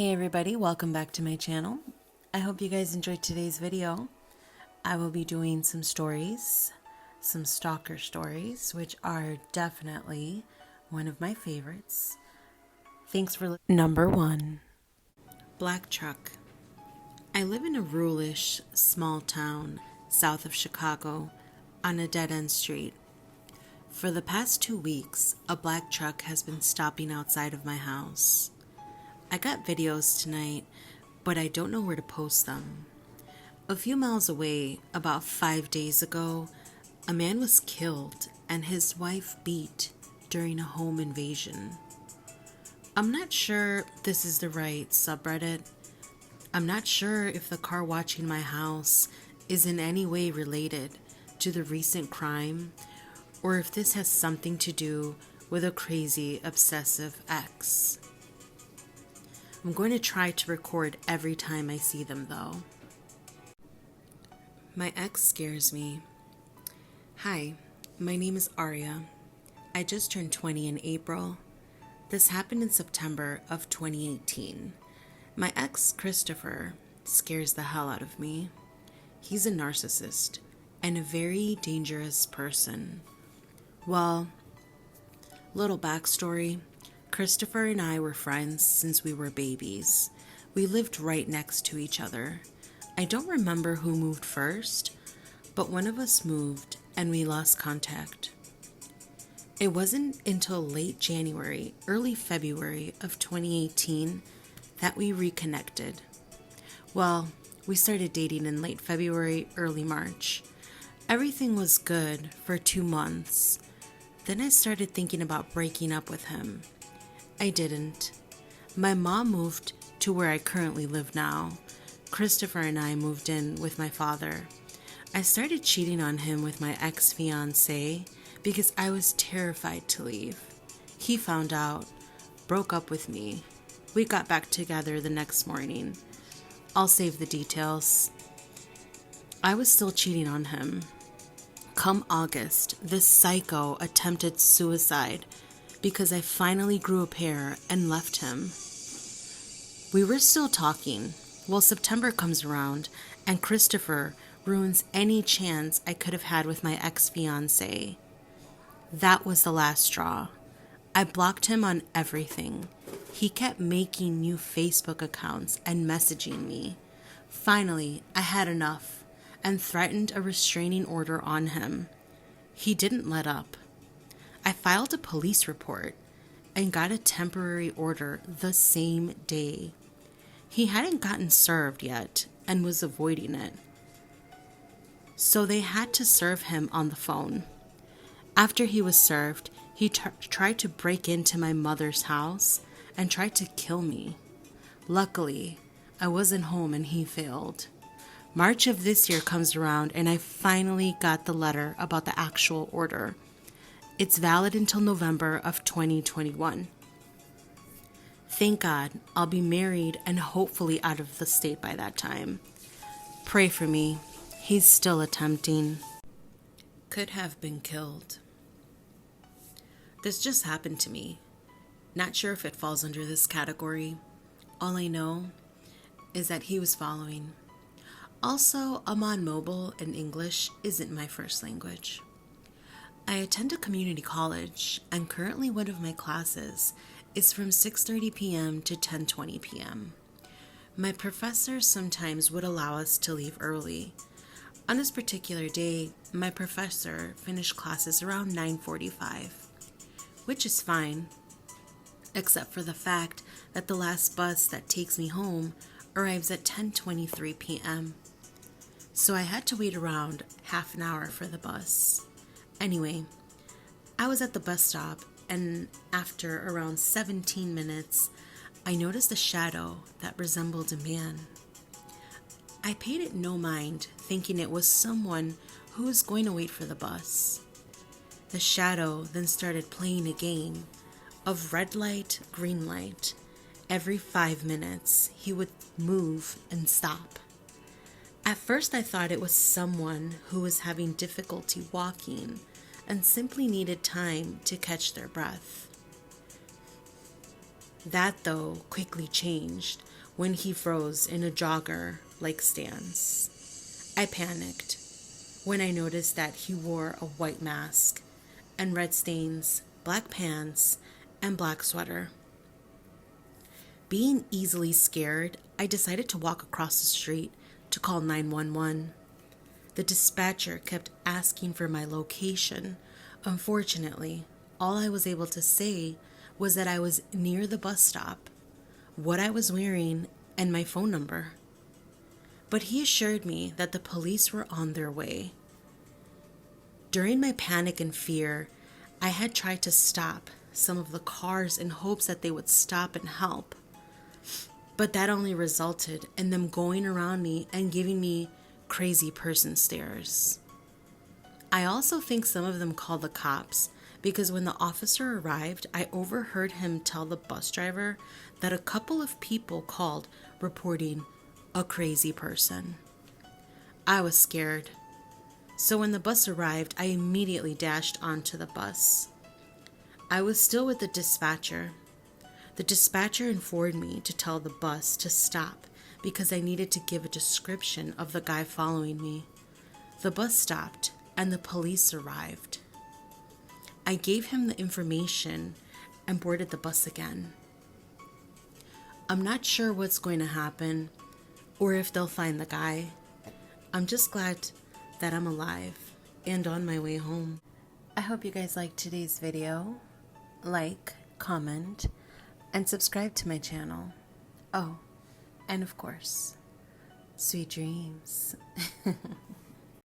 Hey everybody, welcome back to my channel. I hope you guys enjoyed today's video. I will be doing some stories, some stalker stories, which are definitely one of my favorites. Thanks for Number 1. Black Truck. I live in a ruralish small town south of Chicago on a dead-end street. For the past 2 weeks, a black truck has been stopping outside of my house. I got videos tonight, but I don't know where to post them. A few miles away, about 5 days ago, a man was killed and his wife beat during a home invasion. I'm not sure this is the right subreddit. I'm not sure if the car watching my house is in any way related to the recent crime, or if this has something to do with a crazy, obsessive ex. I'm going to try to record every time I see them, though. My ex scares me. Hi, my name is Aria. I just turned 20 in April. This happened in September of 2018. My ex, Christopher, scares the hell out of me. He's a narcissist and a very dangerous person. Well, little backstory. Christopher and I were friends since we were babies. We lived right next to each other. I don't remember who moved first, but one of us moved and we lost contact. It wasn't until late January, early February of 2018 that we reconnected. Well, we started dating in late February, early March. Everything was good for 2 months. Then I started thinking about breaking up with him. I didn't. My mom moved to where I currently live now. Christopher and I moved in with my father. I started cheating on him with my ex-fiancé because I was terrified to leave. He found out, broke up with me. We got back together the next morning. I'll save the details. I was still cheating on him. Come August, this psycho attempted suicide because I finally grew a pair and left him. We were still talking. Well, September comes around and Christopher ruins any chance I could have had with my ex-fiancé. That was the last straw. I blocked him on everything. He kept making new Facebook accounts and messaging me. Finally, I had enough and threatened a restraining order on him. He didn't let up. I filed a police report and got a temporary order the same day. He hadn't gotten served yet and was avoiding it. So they had to serve him on the phone. After he was served, he tried to break into my mother's house and tried to kill me. Luckily, I wasn't home and he failed. March of this year comes around and I finally got the letter about the actual order. It's valid until November of 2021. Thank God I'll be married and hopefully out of the state by that time. Pray for me. He's still attempting. Could have been killed. This just happened to me. Not sure if it falls under this category. All I know is that he was following. Also, I'm on mobile and English isn't my first language. I attend a community college, and currently one of my classes is from 6:30 p.m. to 10:20 p.m. My professor sometimes would allow us to leave early. On this particular day, my professor finished classes around 9:45, which is fine, except for the fact that the last bus that takes me home arrives at 10:23 p.m. So I had to wait around half an hour for the bus. Anyway, I was at the bus stop, and after around 17 minutes, I noticed a shadow that resembled a man. I paid it no mind, thinking it was someone who was going to wait for the bus. The shadow then started playing a game of red light, green light. Every 5 minutes, he would move and stop. At first, I thought it was someone who was having difficulty walking and simply needed time to catch their breath. That, though, quickly changed when he froze in a jogger-like stance. I panicked when I noticed that he wore a white mask and red stains, black pants, and black sweater. Being easily scared, I decided to walk across the street to call 911. The dispatcher kept asking for my location. Unfortunately, all I was able to say was that I was near the bus stop, what I was wearing, and my phone number. But he assured me that the police were on their way. During my panic and fear, I had tried to stop some of the cars in hopes that they would stop and help. But that only resulted in them going around me and giving me crazy person stares. I also think some of them called the cops because when the officer arrived, I overheard him tell the bus driver that a couple of people called reporting a crazy person. I was scared. So when the bus arrived, I immediately dashed onto the bus. I was still with the dispatcher. The dispatcher informed me to tell the bus to stop because I needed to give a description of the guy following me. The bus stopped and the police arrived. I gave him the information and boarded the bus again. I'm not sure what's going to happen or if they'll find the guy. I'm just glad that I'm alive and on my way home. I hope you guys liked today's video. Like, comment, and subscribe to my channel. Oh, and of course, sweet dreams.